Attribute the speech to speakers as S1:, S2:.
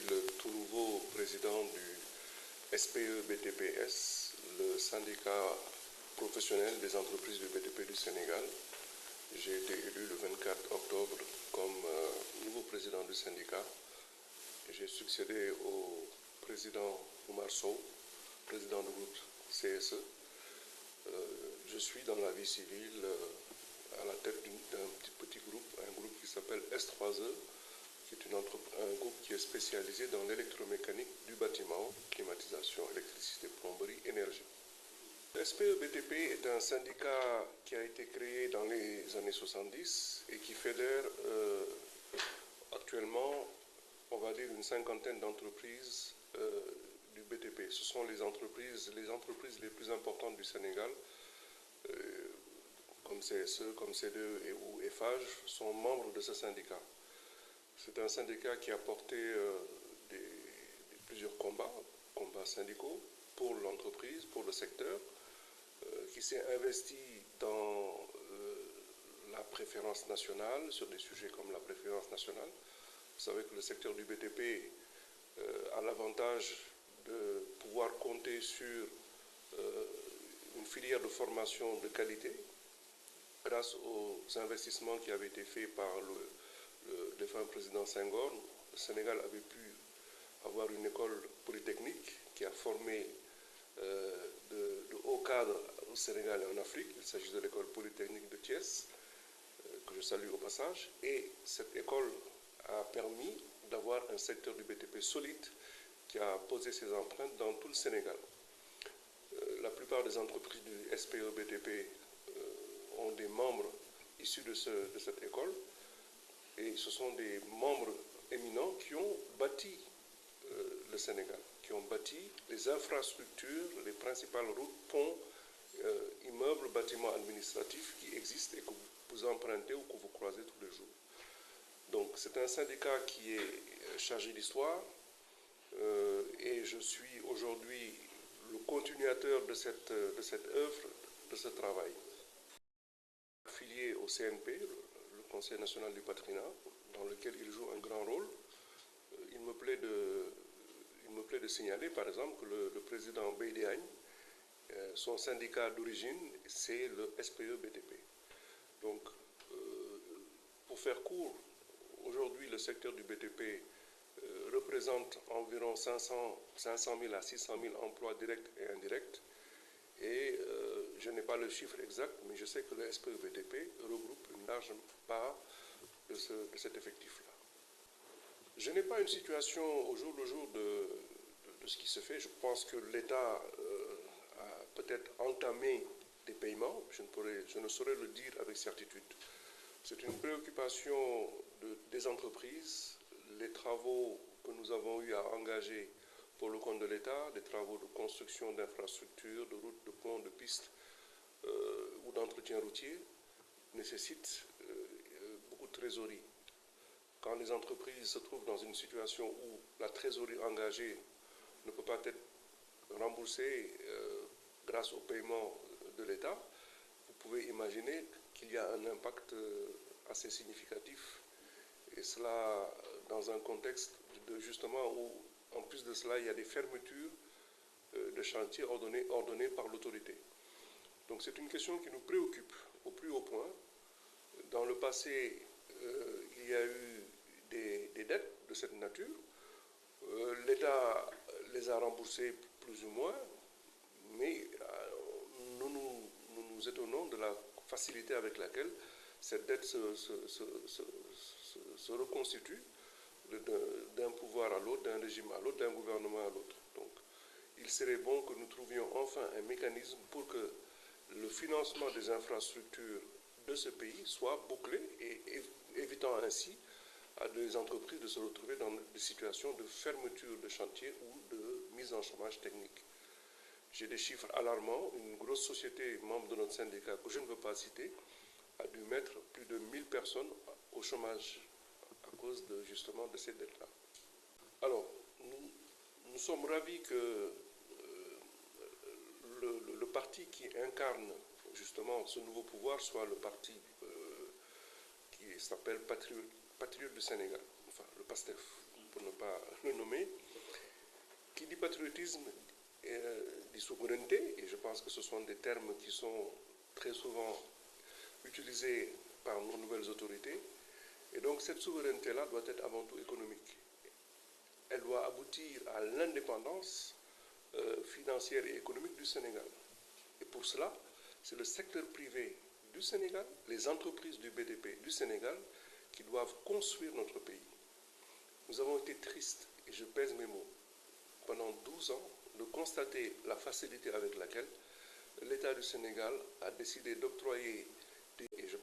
S1: le tout nouveau président du SPE-BTPS, le syndicat professionnel des entreprises du BTP du Sénégal. J'ai été élu le 24 octobre comme nouveau président du syndicat. J'ai succédé au président Oumar Sow, président du groupe CSE. Je suis dans la vie civile à la tête d'un petit groupe, un groupe qui s'appelle S3E, qui est un groupe qui est spécialisé dans l'électromécanique du bâtiment, climatisation, électricité, plomberie, énergie. Le SPE-BTP est un syndicat qui a été créé dans les années 70 et qui fédère actuellement, on va dire, une cinquantaine d'entreprises du BTP. Ce sont les entreprises les plus importantes du Sénégal, comme CSE, comme C2 ou Eiffage, sont membres de ce syndicat. C'est un syndicat qui a porté plusieurs combats syndicaux pour l'entreprise, pour le secteur, qui s'est investi dans la préférence nationale, sur des sujets comme la préférence nationale. Vous savez que le secteur du BTP a l'avantage de pouvoir compter sur une filière de formation de qualité grâce aux investissements qui avaient été faits par le défunt président Senghor. Le Sénégal avait pu avoir une école polytechnique qui a formé de hauts cadres au Sénégal et en Afrique. Il s'agit de l'école polytechnique de Thiès, que je salue au passage. Et cette école a permis d'avoir un secteur du BTP solide qui a posé ses empreintes dans tout le Sénégal. La plupart des entreprises du SPE-BTP ont des membres issus de cette école, et ce sont des membres éminents qui ont bâti le Sénégal, qui ont bâti les infrastructures, les principales routes, ponts, immeubles, bâtiments administratifs qui existent et que vous empruntez ou que vous croisez tous les jours. Donc c'est un syndicat qui est chargé d'histoire et je suis aujourd'hui le continuateur de cette œuvre, de ce travail. Affilié au CNP, le Conseil national du patronat, dans lequel il joue un grand rôle, il me plaît de signaler par exemple que le président Beydiagne, son syndicat d'origine, c'est le SPE-BTP. Donc, pour faire court, aujourd'hui le secteur du BTP représente environ 500 000 à 600 000 emplois directs et indirects. Et je n'ai pas le chiffre exact, mais je sais que le SPE-BTP regroupe une large part de cet effectif-là. Je n'ai pas une situation au jour le jour de ce qui se fait. Je pense que l'État a peut-être entamé des paiements. Je ne saurais le dire avec certitude. C'est une préoccupation des entreprises. Les travaux que nous avons eu à engager pour le compte de l'État, des travaux de construction d'infrastructures, de routes, de ponts, de pistes ou d'entretien routier, nécessitent beaucoup de trésorerie. Quand les entreprises se trouvent dans une situation où la trésorerie engagée ne peut pas être remboursée grâce au paiement de l'État, vous pouvez imaginer qu'il y a un impact assez significatif. Et cela dans un contexte justement où, en plus de cela, il y a des fermetures de chantiers ordonnées par l'autorité. Donc c'est une question qui nous préoccupe au plus haut point. Dans le passé, il y a eu des dettes de cette nature. L'État les a remboursées plus ou moins, mais nous nous étonnons de la facilité avec laquelle cette dette se reconstitue d'un pouvoir à l'autre, d'un régime à l'autre, d'un gouvernement à l'autre. Donc, il serait bon que nous trouvions enfin un mécanisme pour que le financement des infrastructures de ce pays soit bouclé et évitant ainsi à des entreprises de se retrouver dans des situations de fermeture de chantier ou de mise en chômage technique. J'ai des chiffres alarmants. Une grosse société membre de notre syndicat, que je ne veux pas citer, a dû mettre plus de 1000 personnes au chômage à cause justement de ces dettes-là. Alors, nous sommes ravis que le parti qui incarne justement ce nouveau pouvoir soit le parti qui s'appelle Patriote du Sénégal, enfin le PASTEF. pour ne pas le nommer. Qui dit patriotisme dit souveraineté, et je pense que ce sont des termes qui sont très souvent utilisés par nos nouvelles autorités. Et donc cette souveraineté-là doit être avant tout économique. Elle doit aboutir à l'indépendance financière et économique du Sénégal. Et pour cela, c'est le secteur privé du Sénégal, les entreprises du BDP du Sénégal qui doivent construire notre pays. Nous avons été tristes, et je pèse mes mots, pendant 12 ans, de constater la facilité avec laquelle l'État du Sénégal a décidé d'octroyer, et je